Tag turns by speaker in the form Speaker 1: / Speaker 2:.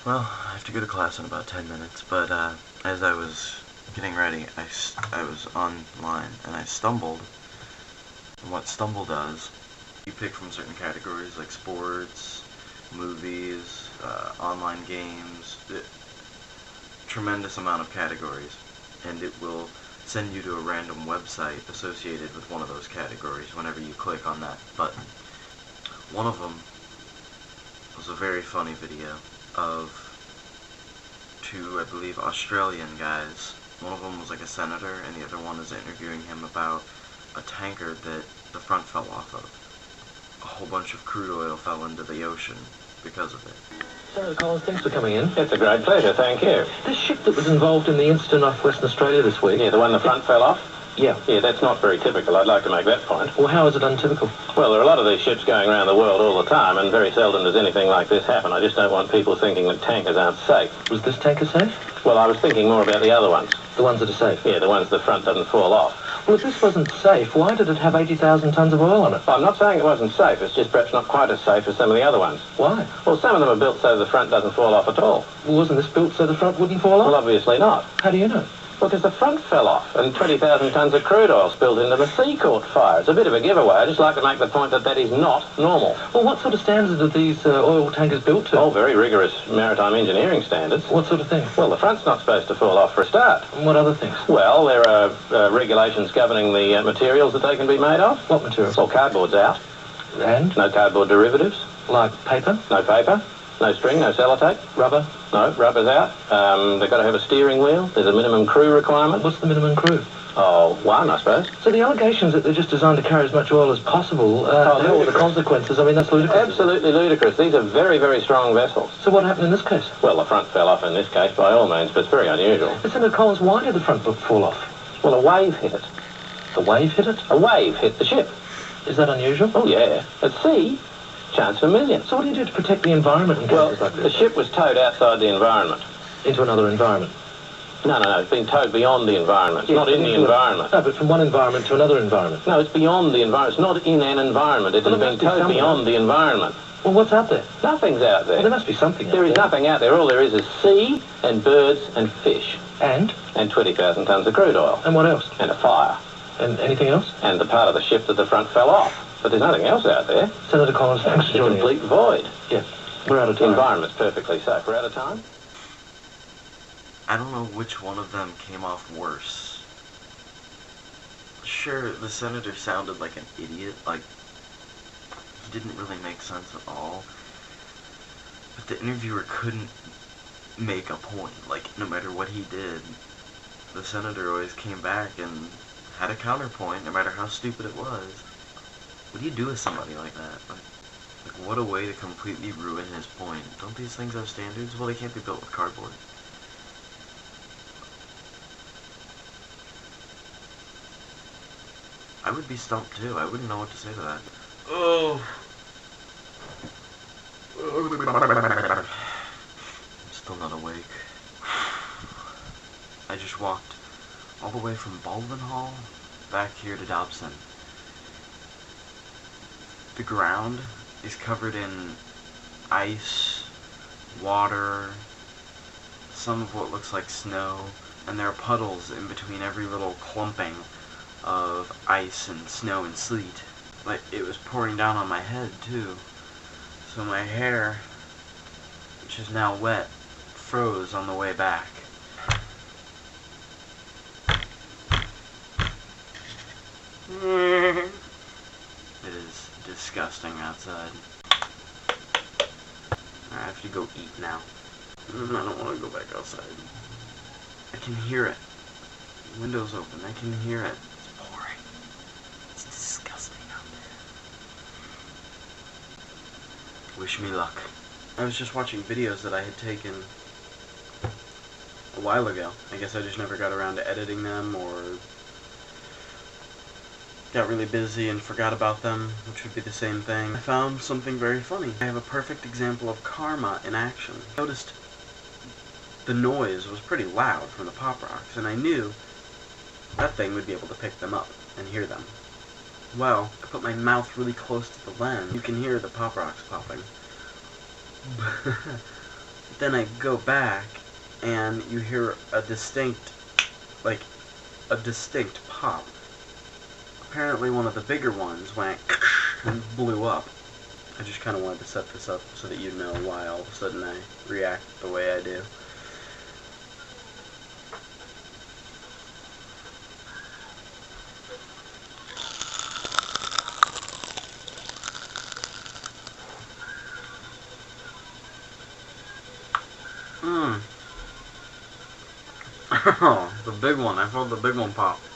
Speaker 1: Well, I have to go to class in about 10 minutes, but as I was getting ready, I was online, and I stumbled. And what Stumble does, you pick from certain categories like sports, movies, online games, tremendous amount of categories, and it will send you to a random website associated with one of those categories whenever you click on that button. One of them was a very funny video of two, I believe, Australian guys. One of them was like a senator, and the other one is interviewing him about a tanker that the front fell off of. A whole bunch of crude oil fell into the ocean because of it.
Speaker 2: Senator Collins, thanks for coming in.
Speaker 3: It's a great pleasure, thank you.
Speaker 2: This ship that was involved in the incident off Western Australia this week...
Speaker 3: Yeah, the one the front fell off?
Speaker 2: Yeah.
Speaker 3: Yeah, that's not very typical. I'd like to make that point.
Speaker 2: Well, how is it untypical?
Speaker 3: Well, there are a lot of these ships going around the world all the time, and very seldom does anything like this happen. I just don't want people thinking that tankers aren't safe.
Speaker 2: Was this tanker safe?
Speaker 3: Well, I was thinking more about the other ones.
Speaker 2: The ones that are safe?
Speaker 3: Yeah, the ones the front doesn't fall off.
Speaker 2: Well, if this wasn't safe, why did it have 80,000 tonnes of oil on it?
Speaker 3: Well, I'm not saying it wasn't safe. It's just perhaps not quite as safe as some of the other ones.
Speaker 2: Why?
Speaker 3: Well, some of them are built so the front doesn't fall off at all.
Speaker 2: Well, wasn't this built so the front wouldn't fall off?
Speaker 3: Well, obviously not.
Speaker 2: How do you know?
Speaker 3: Well, because the front fell off and 20,000 tonnes of crude oil spilled into the sea caught fire. It's a bit of a giveaway. I'd just like to make the point that that is not normal.
Speaker 2: Well, what sort of standards are these oil tankers built to?
Speaker 3: Oh, very rigorous maritime engineering standards.
Speaker 2: What sort of thing?
Speaker 3: Well, the front's not supposed to fall off for a start.
Speaker 2: And what other things?
Speaker 3: Well, there are regulations governing the materials that they can be made of.
Speaker 2: What materials?
Speaker 3: Well, cardboard's out.
Speaker 2: And?
Speaker 3: No cardboard derivatives.
Speaker 2: Like paper?
Speaker 3: No paper. No string, no sellotape.
Speaker 2: Rubber?
Speaker 3: No, rubber's out. They've got to have a steering wheel. There's a minimum crew requirement.
Speaker 2: What's the minimum crew?
Speaker 3: Oh, one, I suppose.
Speaker 2: So the allegations that they're just designed to carry as much oil as possible, how are the consequences? I mean, that's ludicrous.
Speaker 3: Absolutely ludicrous. These are very, very strong vessels.
Speaker 2: So what happened in this case?
Speaker 3: Well, the front fell off in this case, by all means, but it's very unusual.
Speaker 2: Senator Collins, why did the front fall off?
Speaker 3: Well, a wave hit it.
Speaker 2: The wave hit it?
Speaker 3: A wave hit the ship.
Speaker 2: Is that unusual?
Speaker 3: Oh, yeah. At sea, chance for millions.
Speaker 2: So what do you do to protect the environment in cases like this?
Speaker 3: The ship was towed outside the environment.
Speaker 2: Into another environment?
Speaker 3: No, it's been towed beyond the environment. It's not in the environment.
Speaker 2: No, but from one environment to another environment.
Speaker 3: No, it's beyond the environment. It's not in an environment. It has been towed beyond the environment.
Speaker 2: Well, what's out there?
Speaker 3: Nothing's out there.
Speaker 2: Well, there must be something out there.
Speaker 3: There is nothing out there. All there is sea and birds and fish.
Speaker 2: And?
Speaker 3: And 20,000 tonnes of crude oil.
Speaker 2: And what else?
Speaker 3: And a fire.
Speaker 2: And anything else?
Speaker 3: And the part of the ship that the front fell off. But there's nothing else out there.
Speaker 2: Senator Collins, thanks for
Speaker 3: It's a
Speaker 2: joining us.
Speaker 3: complete void.
Speaker 2: Yeah, we're out of time.
Speaker 3: The environment's perfectly safe. We're out of time?
Speaker 1: I don't know which one of them came off worse. Sure, the senator sounded like an idiot, like, he didn't really make sense at all. But the interviewer couldn't make a point, like, no matter what he did. The senator always came back and had a counterpoint, no matter how stupid it was. What do you do with somebody like that? Like, what a way to completely ruin his point. Don't these things have standards? Well, they can't be built with cardboard. I would be stumped too. I wouldn't know what to say to that. Oh. I'm still not awake. I just walked all the way from Baldwin Hall back here to Dobson. The ground is covered in ice, water, some of what looks like snow, and there are puddles in between every little clumping of ice and snow and sleet. Like, it was pouring down on my head too. So my hair, which is now wet, froze on the way back. It is disgusting outside. I have to go eat now. I don't want to go back outside. I can hear it. The window's open. I can hear it. It's pouring. It's disgusting out there. Wish me luck. I was just watching videos that I had taken a while ago. I guess I just never got around to editing them, or got really busy and forgot about them, which would be the same thing. I found something very funny. I have a perfect example of karma in action. I noticed the noise was pretty loud from the pop rocks, and I knew that thing would be able to pick them up and hear them. Well, I put my mouth really close to the lens. You can hear the pop rocks popping.
Speaker 4: then I go back, and you hear a distinct pop. Apparently one of the bigger ones went and blew up. I just kind of wanted to set this up so that you know why all of a sudden I react the way I do. Oh, the big one. I felt the big one pop.